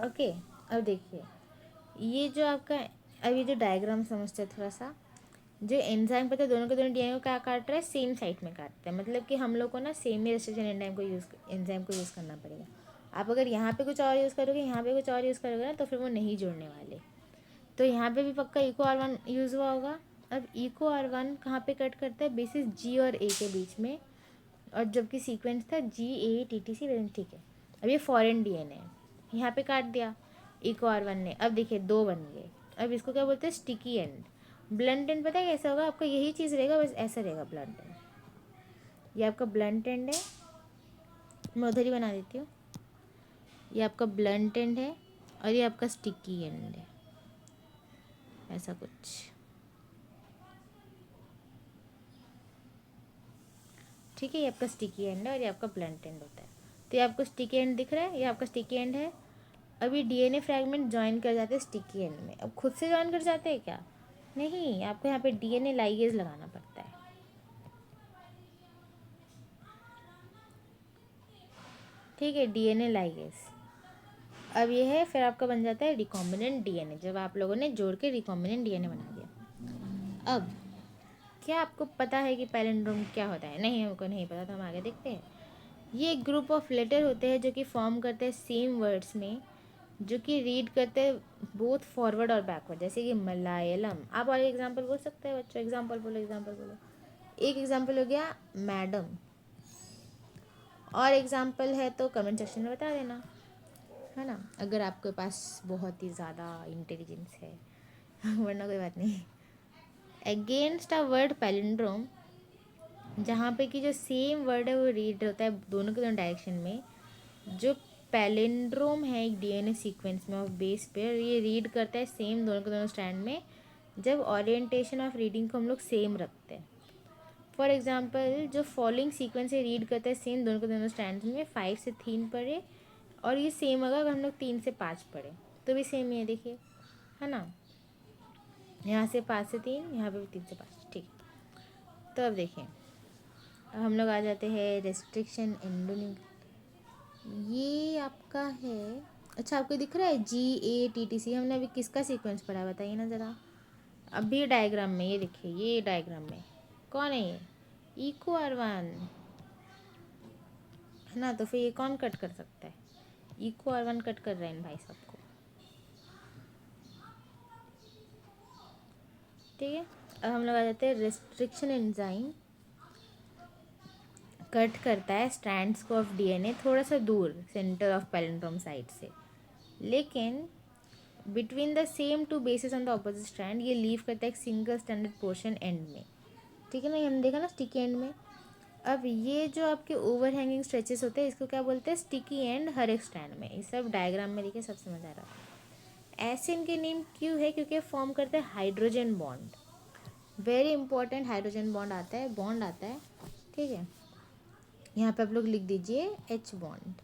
ओके, अब देखिए ये जो आपका, अब ये जो डायग्राम समझते हैं थोड़ा सा, जो एंजाइम पता है दोनों के दोनों डीएनए को क्या काट रहा है, सेम साइट में काटता है। मतलब कि हम लोग को ना सेम ही रेस्ट्रिक्शन एंजाइम को यूज़ करना पड़ेगा। आप अगर यहाँ पे कुछ और यूज़ करोगे, यहाँ पे कुछ और यूज़ करोगे ना, तो फिर वो नहीं जुड़ने वाले। तो यहाँ पे भी पक्का इको R1 यूज़ हुआ होगा। अब इको R1 कहाँ पे कट करता है, बेसिस G और A के बीच में, और जबकि सीक्वेंस था GATTC। ठीक है, अब ये फॉरेन डीएनए है, यहाँ पे काट दिया इको R1 ने। अब देखिए दो बन गए। अब इसको क्या बोलते हैं, स्टिकी एंड। ब्लंट एंड पता है कैसा होगा, आपका यही चीज़ रहेगा बस ऐसा रहेगा ब्लंट एंड। ये आपका ब्लंट एंड है, मैं उधर ही बना देती हूँ। ये आपका ब्लंट एंड है और ये आपका स्टिकी एंड है, ऐसा कुछ। ठीक है, ये आपका स्टिकी एंड है और ये आपका ब्लंट एंड होता है। तो ये आपको स्टिकी एंड दिख रहा है, ये आपका स्टिकी एंड है। अभी डीएनए फ्रैगमेंट ज्वाइन कर जाते हैं स्टिकी एंड में। अब खुद से ज्वाइन कर जाते हैं क्या? नहीं, आपको यहाँ पे डीएनए लाइगेज लगाना पड़ता है। ठीक है, डीएनए लाइगेज। अब ये है, फिर आपका बन जाता है रिकॉम्बिनेंट डीएनए, जब आप लोगों ने जोड़ के रिकॉम्बिनेंट डीएनए बना दिया। अब क्या आपको पता है कि पैलिंड्रोम क्या होता है? नहीं, हमको नहीं पता, तो हम आगे देखते हैं। ये एक ग्रुप ऑफ लेटर होते हैं जो कि फॉर्म करते हैं सेम वर्ड्स में, जो कि रीड करते हैं बोथ फॉरवर्ड और बैकवर्ड, जैसे कि मलयालम। आप और एग्जांपल बोल सकते हैं बच्चों, एग्जांपल बोलो, एग्जांपल बोलो। एक एग्जांपल हो गया मैडम, और एग्जांपल है तो कमेंट सेक्शन में बता देना, है ना, अगर आपके पास बहुत ही ज़्यादा इंटेलिजेंस है वरना कोई बात नहीं। अगेंस्ट अ वर्ड पैलिंड्रोम, जहाँ पे कि जो सेम वर्ड है वो रीड होता है दोनों के दोनों डायरेक्शन में। जो पैलिंड्रोम है एक डीएनए सीक्वेंस में ऑफ बेस पेयर, ये रीड करता है सेम दोनों के दोनों स्टैंड में, जब ओरिएंटेशन ऑफ रीडिंग को हम लोग सेम रखते हैं। फॉर एग्जांपल, जो फॉलोइंग सीक्वेंस है रीड करता है सेम दोनों के दोनों स्टैंड में, 5 से 3 पढ़े, और ये सेम अगर हम लोग 3 से 5 पढ़े तो भी सेम ही है, देखिए, है ना। यहाँ से 5 से 3, यहाँ पे भी 3 से 5, ठीक। तो अब देखें, अब हम लोग आ जाते हैं रेस्ट्रिक्शन एंडोनिक। ये आपका है, अच्छा आपको दिख रहा है GATTC, हमने अभी किसका सीक्वेंस पढ़ा है बताइए ना ज़रा। अभी डायग्राम में ये देखिए, ये डायग्राम में कौन है ये? इको R1, है ना। तो फिर ये कौन कट कर सकता है? इको R1 कट कर रहे हैं भाई साहब को, ठीक है। अब हम लोग आ जाते हैं रेस्ट्रिक्शन एंजाइम, कट करता है स्ट्रैंड्स को ऑफ डीएनए थोड़ा सा दूर सेंटर ऑफ पैलिंड्रोम साइट से, लेकिन between the same two bases on the opposite strand ये लीव करता है एक सिंगल स्टैंडर्ड पोर्शन एंड में, ठीक है ना। ये हमने देखा ना स्टिकी एंड में। अब ये जो आपके ओवर हैंगिंग स्ट्रेचेस होते हैं इसको क्या बोलते हैं? स्टिकी एंड हर एक स्ट्रैंड में। ये सब डायग्राम में देखिए, सब समझ आ रहा है। ऐसे इनके नेम क्यों है? क्योंकि फॉर्म करते हैं hydrogen bond, very important hydrogen bond आता है, बॉन्ड आता है, ठीक है। यहाँ पे आप लोग लिख दीजिए H बॉन्ड।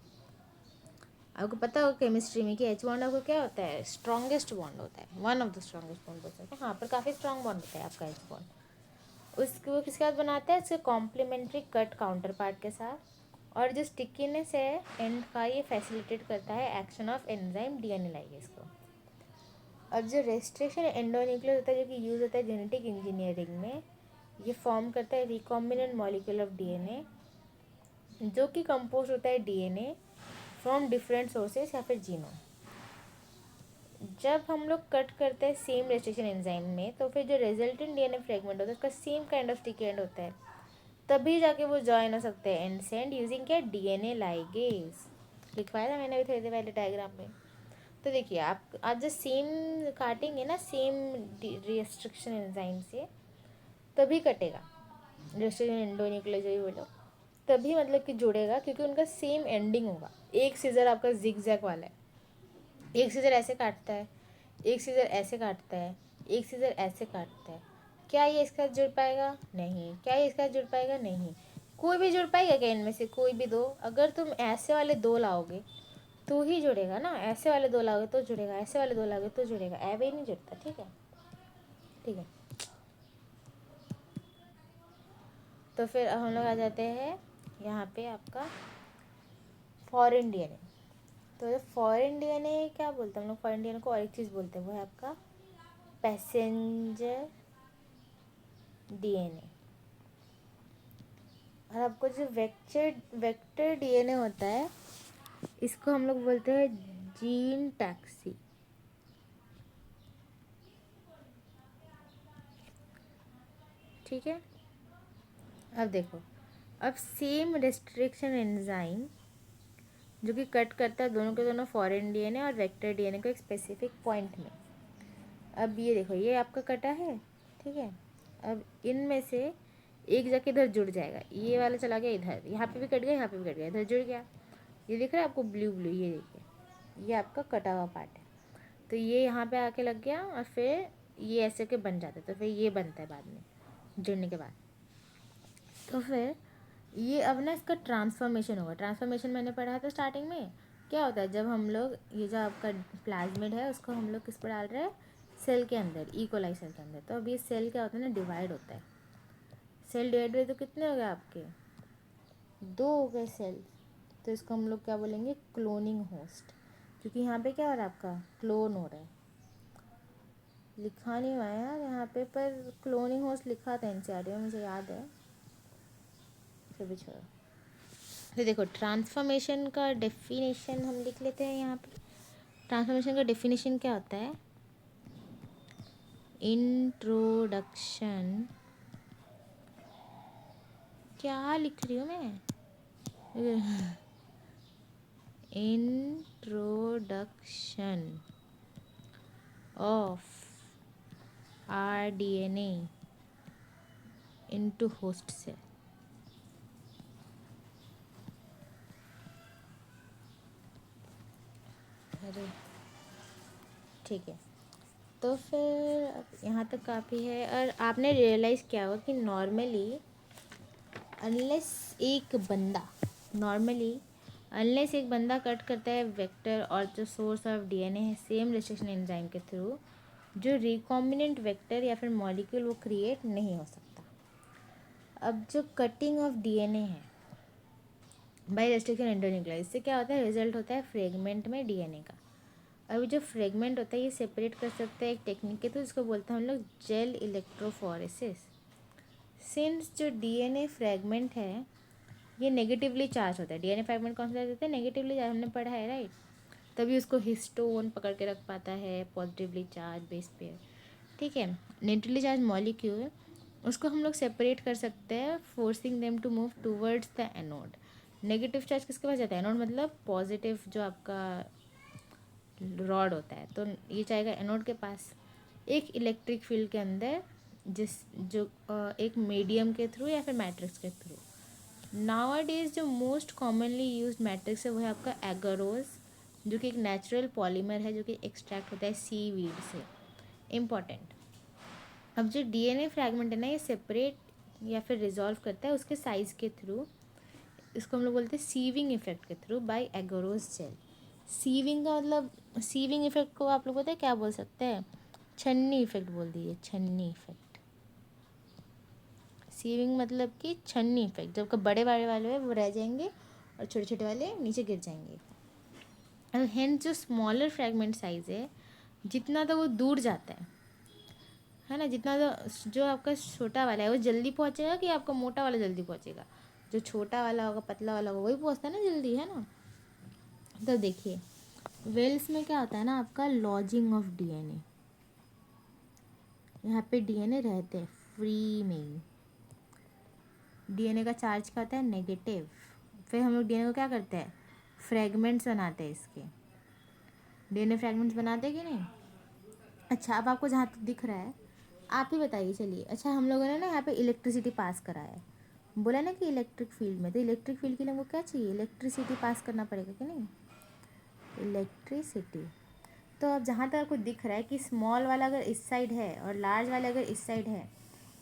आपको पता होगा केमिस्ट्री में कि H बॉन्ड आपको क्या होता है? स्ट्रॉन्गेस्ट बॉन्ड होता है, one of the strongest bond बोल सकते हैं। हाँ, पर काफ़ी स्ट्रॉन्ग बॉन्ड होता है आपका H बॉन्ड। उसको वो किसके साथ बनाता है? इसके कॉम्प्लीमेंट्री कट काउंटर पार्ट के साथ। और जो स्टिकीनेस है एंड का, ये फैसिलिटेट करता है action of enzyme DNA ligase को। अब जो रेस्ट्रिक्शन एंडोन्यूक्लियस होता है जो कि यूज़ होता है जेनेटिक इंजीनियरिंग में, ये फॉर्म करता है रिकॉम्बिनेंट मॉलिक्यूल ऑफ डीएनए, जो कि कंपोज होता है डीएनए फ्रॉम डिफरेंट सोर्सेस या फिर जीनोम। जब हम लोग कट करते हैं सेम रेस्ट्रिक्शन एंजाइम में, तो फिर जो रिजल्टेंट डीएनए फ्रेगमेंट होता है उसका same kind of sticky and होता है, तभी जाके वो जॉइन हो सकते हैं एंड से एंड यूजिंग क्या? DNA ligase. लिखवाया था मैंने भी थोड़ी देर पहले डायग्राम में। तो देखिए, आप आज जो सेम काटेंगे ना सेम रेस्ट्रिक्शन एंजाइम से, तभी कटेगा रेस्ट्रिक्शन एंडोन्यूक्लियस जो भी बोलो, तभी मतलब कि जुड़ेगा, क्योंकि उनका सेम एंडिंग होगा। एक सीजर आपका जिग जैग वाला है, एक सीजर ऐसे काटता है, एक सीजर ऐसे काटता है, एक सीजर ऐसे काटता है। क्या ये इसका जुड़ पाएगा? नहीं। क्या ये इसका जुड़ पाएगा? नहीं। कोई भी जुड़ पाएगा क्या इनमें से? कोई भी दो। अगर तुम ऐसे वाले दो लाओगे तो ही जुड़ेगा ना, ऐसे वाले दो लाओगे तो जुड़ेगा, ऐसे वाले दो लाओगे तो जुड़ेगा, ऐवे ही नहीं जुड़ता, ठीक है, ठीक है। तो फिर हम लोग आ जाते हैं यहाँ पे आपका फॉरेन डीएनए। तो फॉरेन डीएनए क्या बोलते हैं हम लोग? फॉरेन डीएनए को और एक चीज़ बोलते हैं, वो है आपका पैसेंजर डीएनए। और आपको जो वेक्टर डीएनए होता है, इसको हम लोग बोलते हैं जीन टैक्सी, ठीक है। अब देखो, अब सेम रेस्ट्रिक्शन एंजाइम जो कि कट करता है दोनों के दोनों फॉरेन डीएनए और वेक्टर डीएनए को एक स्पेसिफिक पॉइंट में। अब ये देखो, ये आपका कटा है, ठीक है। अब इनमें से एक जाके इधर जुड़ जाएगा, ये वाला चला गया इधर, यहाँ पे भी कट गया, यहाँ पे भी कट गया, इधर जुड़ गया। ये दिख रहा है आपको ब्लू ब्लू, ये देखिए, ये आपका कटा हुआ पार्ट है। तो ये यहाँ पे आके लग गया और फिर ये ऐसे के बन जाता है, तो फिर ये बनता है बाद में जुड़ने के बाद। तो फिर ये अब ना इसका ट्रांसफॉर्मेशन होगा। ट्रांसफॉर्मेशन मैंने पढ़ा था स्टार्टिंग में। क्या होता है जब हम लोग ये जो आपका प्लाज्मिड है उसको हम लोग किस पर डाल रहे हैं, सेल के अंदर, इकोलाई सेल के अंदर। तो अब ये सेल क्या होता है ना, डिवाइड होता है। सेल डिवाइड हुए तो कितने हो गए आपके, 2 हो गए सेल। तो इसको हम लोग क्या बोलेंगे, क्लोनिंग होस्ट। क्योंकि यहाँ पे क्या हो रहा है आपका, क्लोन हो रहा है। लिखा नहीं हुआ है यार यहाँ पे, पर क्लोनिंग होस्ट लिखा था एनसीईआरटी में, मुझे याद है, फिर भी छोड़ो। तो देखो ट्रांसफॉर्मेशन का डेफिनेशन हम लिख लेते हैं यहाँ पे। ट्रांसफॉर्मेशन का डेफिनेशन क्या होता है, इंट्रोडक्शन, क्या लिख रही हूँ मैं, introduction of rDNA into host cell। अरे ठीक है, तो फिर अब यहाँ तक काफ़ी है। और आपने रियलाइज़ किया होगा कि नॉर्मली अनलेस एक बंदा कट करता है वेक्टर और जो सोर्स ऑफ डीएनए है सेम रेस्ट्रिक्शन एंजाइम के थ्रू, जो रिकॉम्बिनेंट वेक्टर या फिर मॉलिक्यूल वो क्रिएट नहीं हो सकता। अब जो कटिंग ऑफ डीएनए है बाय रेस्ट्रिक्शन एंडोन्यूक्लियस, इससे क्या होता है, रिजल्ट होता है फ्रेगमेंट में डीएनए का। अभी जो फ्रेगमेंट होता है ये सेपरेट कर सकते हैं एक टेक्निक के थ्रू, जिसको बोलते हैं हम लोग जेल इलेक्ट्रोफोरेसिस। सिंस जो डीएनए फ्रेगमेंट है ये नेगेटिवली चार्ज होता है, डीएनए फ्रेगमेंट कौन सा चार्ज होता है, नेगेटिवली चार्ज, हमने पढ़ा है राइट। तभी उसको हिस्टोन पकड़ के रख पाता है, पॉजिटिवली चार्ज बेस पेयर। ठीक है, न्यूट्रली चार्ज मॉलिक्यूल उसको हम लोग सेपरेट कर सकते हैं, forcing them to move towards the anode. Negative charge किसके पास जाता है, एनोड मतलब पॉजिटिव जो आपका रॉड होता है, तो ये जाएगा एनोड के पास एक इलेक्ट्रिक फील्ड के अंदर, एक मीडियम के थ्रू या फिर मैट्रिक्स के थ्रू। नाउअडेज जो मोस्ट कॉमनली यूज्ड मैट्रिक्स है वो है आपका एगारोज, जो कि एक नेचुरल पॉलीमर है जो कि एक्सट्रैक्ट होता है सीवीड से। इम्पॉर्टेंट, अब जो डीएनए फ्रैगमेंट है ना ये सेपरेट या फिर रिजॉल्व करता है उसके साइज़ के थ्रू, इसको हम लोग बोलते हैं सीविंग इफेक्ट के through by agarose gel. Sieving का मतलब, सीविंग इफेक्ट को आप लोग पता है क्या बोल सकते हैं, छन्नी इफेक्ट बोल दीजिए, छन्नी इफेक्ट। सीविंग मतलब कि छन्नी इफेक्ट, जब बड़े बड़े वाले वो रह जाएंगे और छोटे छोटे वाले नीचे गिर जाएंगे। और हेंस जो स्मॉलर फ्रैगमेंट साइज है जितना तो वो दूर जाता है ना, जितना तो जो आपका छोटा वाला है वो जल्दी पहुंचेगा कि आपका मोटा वाला जल्दी पहुंचेगा, जो छोटा वाला होगा पतला वाला होगा वही पहुंचता है ना जल्दी, है ना। तो देखिए वेल्स में क्या होता है ना, आपका लॉजिंग ऑफ डीएनए, यहाँ पे डीएनए रहते हैं फ्री में ही। डीएनए का चार्ज क्या होता है, नेगेटिव। फिर हम लोग डीएनए को क्या करते हैं, फ्रेगमेंट्स बनाते हैं इसके, डीएनए फ्रेगमेंट्स बनाते हैं कि नहीं। अच्छा अब आपको जहाँ तक दिख रहा है आप ही बताइए चलिए। अच्छा हम लोगों ने ना यहाँ पे इलेक्ट्रिसिटी पास करा है, बोला ना कि इलेक्ट्रिक फील्ड में, तो इलेक्ट्रिक फील्ड के लिए हमको क्या चाहिए, इलेक्ट्रिसिटी पास करना पड़ेगा कि नहीं, इलेक्ट्रिसिटी। तो अब जहाँ तक आपको दिख रहा है कि स्मॉल वाला अगर इस साइड है और लार्ज वाला अगर इस साइड है,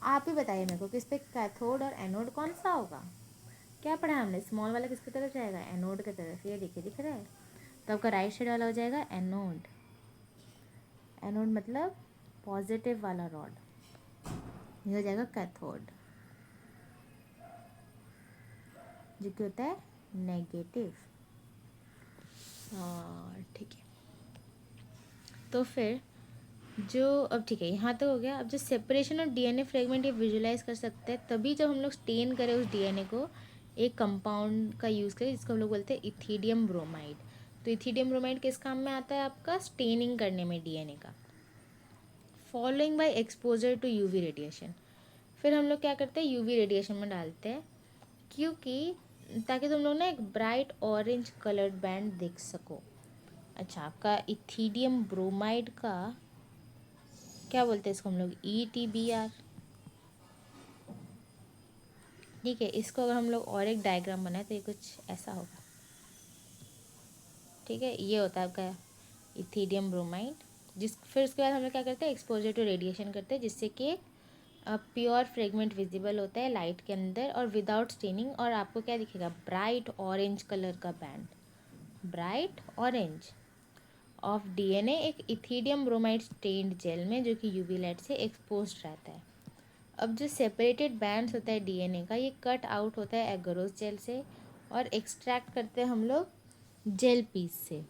आप ही बताइए मेरे को कि इस पर कैथोड और एनोड कौन सा होगा। क्या पढ़ा है हमने, स्मॉल वाला किसकी तरफ जाएगा, एनोड की तरफ, ये देखिए दिख रहा है। तो आपका राइट साइड वाला हो जाएगा एनोड, एनोड मतलब पॉजिटिव वाला रॉड, ये हो जाएगा कैथोड जो कि होता है नेगेटिव। हाँ ठीक है, तो फिर जो अब ठीक है यहाँ तक हो गया। अब जो सेपरेशन ऑफ डीएनए फ्रेगमेंट ये विजुलाइज कर सकते हैं तभी जब हम लोग स्टेन करें उस डीएनए को एक कंपाउंड का यूज़ करें जिसको हम लोग बोलते हैं इथीडियम ब्रोमाइड। तो इथीडियम ब्रोमाइड किस काम में आता है आपका, स्टेनिंग करने में डीएनए का, following by exposure to UV radiation. फिर हम लोग क्या करते हैं, यूवी रेडिएशन में डालते हैं, क्योंकि ताकि तुम लोग ना एक ब्राइट ऑरेंज कलर्ड बैंड देख सको। अच्छा आपका इथीडियम ब्रोमाइड का क्या बोलते हैं इसको हम लोग, ETBr। ठीक है, इसको अगर हम लोग और एक डायग्राम बनाए तो ये कुछ ऐसा होगा। ठीक है, ये होता है आपका इथीडियम ब्रोमाइड, जिस फिर उसके बाद हम लोग क्या करते हैं, एक्सपोजर टू रेडिएशन करते हैं जिससे कि प्योर फ्रेगमेंट विजिबल होता है लाइट के अंदर और विदाउट स्टेनिंग, और आपको क्या दिखेगा, ब्राइट ऑरेंज कलर का band, bright orange of DNA एक इथीडियम ब्रोमाइड स्टेन्ड जेल में, जो कि यूवी लाइट से एक्सपोज रहता है। अब जो सेपरेटेड बैंड्स होता है डीएनए का, ये कट आउट होता है एगरोस जेल से और एक्सट्रैक्ट करते हैं हम लोग जेल पीस से।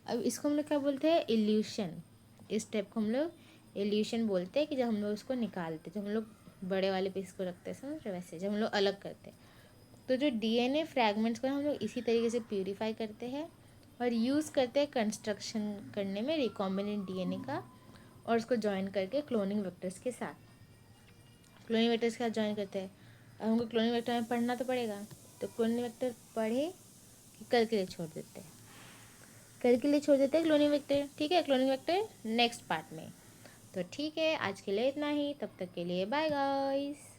अब इसको हम लोग क्या बोलते हैं, इल्यूशन। इस स्टेप को हम लोग इल्यूशन बोलते हैं, कि जब हम लोग उसको निकालते, जब हम लोग बड़े वाले पीस को रखते हैं, समझ रहे, वैसे जब हम लोग अलग करते हैं। तो जो डीएनए फ्रैगमेंट्स को हम लोग इसी तरीके से प्यूरिफाई करते हैं और यूज़ करते हैं कंस्ट्रक्शन करने में रिकॉम्बिनेंट डीएनए का, और उसको ज्वाइन करके क्लोनिंग वेक्टर्स के साथ, क्लोनिंग वेक्टर्स के साथ ज्वाइन करते हैं। अब हमको क्लोनिंग वेक्टर में पढ़ना तो पड़ेगा, तो क्लोनिंग वेक्टर पढ़े कि कल के लिए छोड़ देते हैं, कल के लिए छोड़ देते हैं क्लोनिंग वेक्टर, ठीक है। क्लोनिंग वेक्टर नेक्स्ट पार्ट में। तो ठीक है, आज के लिए इतना ही, तब तक के लिए बाय गाइस।